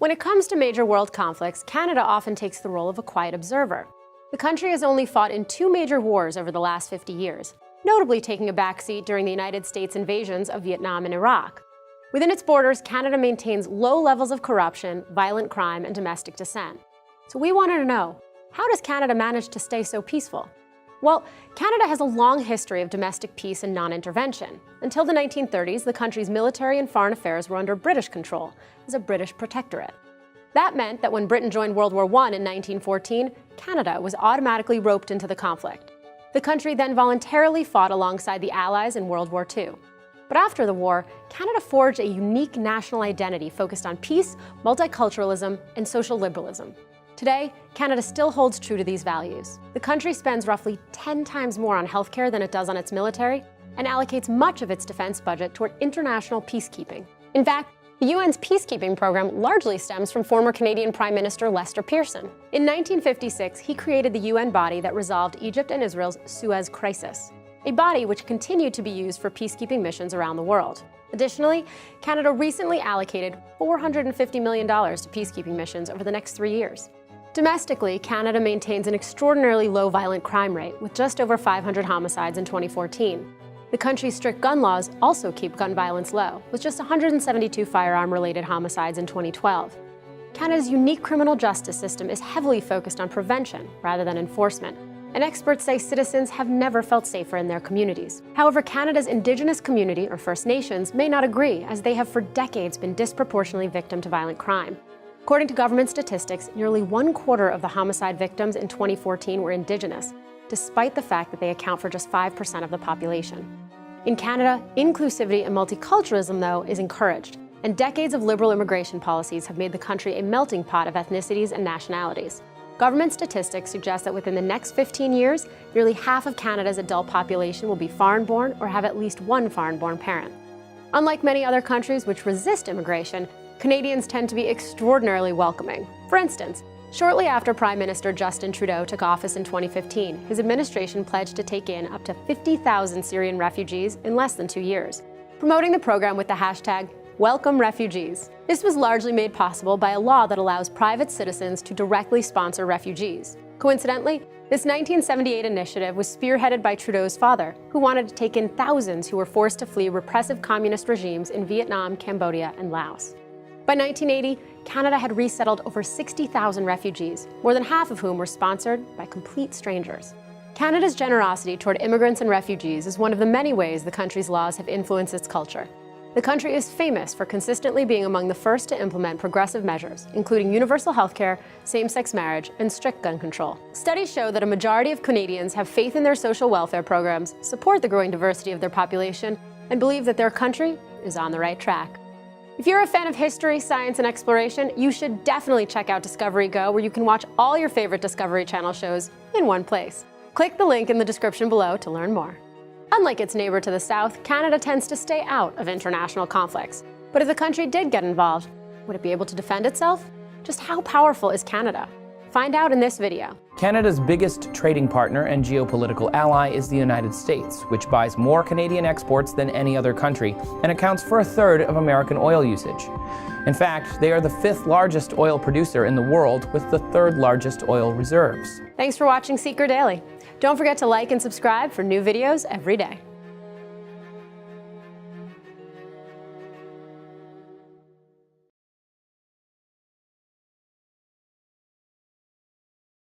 When it comes to major world conflicts, Canada often takes the role of a quiet observer. The country has only fought in 2 major wars over the last 50 years, notably taking a backseat during the United States invasions of Vietnam and Iraq. Within its borders, Canada maintains low levels of corruption, violent crime, and domestic dissent. So we wanted to know, how does Canada manage to stay so peaceful? Well, Canada has a long history of domestic peace and non-intervention. Until the 1930s, the country's military and foreign affairs were under British control, as a British protectorate. That meant that when Britain joined World War I in 1914, Canada was automatically roped into the conflict. The country then voluntarily fought alongside the Allies in World War II. But after the war, Canada forged a unique national identity focused on peace, multiculturalism, and social liberalism. Today, Canada still holds true to these values. The country spends roughly 10 times more on healthcare than it does on its military, and allocates much of its defense budget toward international peacekeeping. In fact, the UN's peacekeeping program largely stems from former Canadian Prime Minister Lester Pearson. In 1956, he created the UN body that resolved Egypt and Israel's Suez Crisis, a body which continued to be used for peacekeeping missions around the world. Additionally, Canada recently allocated $450 million to peacekeeping missions over the next 3 years. Domestically, Canada maintains an extraordinarily low violent crime rate, with just over 500 homicides in 2014. The country's strict gun laws also keep gun violence low, with just 172 firearm-related homicides in 2012. Canada's unique criminal justice system is heavily focused on prevention rather than enforcement, and experts say citizens have never felt safer in their communities. However, Canada's Indigenous community, or First Nations, may not agree, as they have for decades been disproportionately victim to violent crime. According to government statistics, nearly 1/4 of the homicide victims in 2014 were Indigenous, despite the fact that they account for just 5% of the population. In Canada, inclusivity and multiculturalism, though, is encouraged, and decades of liberal immigration policies have made the country a melting pot of ethnicities and nationalities. Government statistics suggest that within the next 15 years, nearly half of Canada's adult population will be foreign-born or have at least one foreign-born parent. Unlike many other countries which resist immigration, Canadians tend to be extraordinarily welcoming. For instance, shortly after Prime Minister Justin Trudeau took office in 2015, his administration pledged to take in up to 50,000 Syrian refugees in less than 2 years, promoting the program with the hashtag #WelcomeRefugees. This was largely made possible by a law that allows private citizens to directly sponsor refugees. Coincidentally, this 1978 initiative was spearheaded by Trudeau's father, who wanted to take in thousands who were forced to flee repressive communist regimes in Vietnam, Cambodia, and Laos. By 1980, Canada had resettled over 60,000 refugees, more than half of whom were sponsored by complete strangers. Canada's generosity toward immigrants and refugees is one of the many ways the country's laws have influenced its culture. The country is famous for consistently being among the first to implement progressive measures, including universal healthcare, same-sex marriage, and strict gun control. Studies show that a majority of Canadians have faith in their social welfare programs, support the growing diversity of their population, and believe that their country is on the right track. If you're a fan of history, science, and exploration, you should definitely check out Discovery Go, where you can watch all your favorite Discovery Channel shows in one place. Click the link in the description below to learn more. Unlike its neighbor to the south, Canada tends to stay out of international conflicts. But if the country did get involved, would it be able to defend itself? Just how powerful is Canada? Find out in this video. Canada's biggest trading partner and geopolitical ally is the United States, which buys more Canadian exports than any other country and accounts for 1/3 of American oil usage. In fact, they are the 5th largest oil producer in the world with the 3rd largest oil reserves. Thanks for watching Seeker Daily. Don't forget to like and subscribe for new videos every day.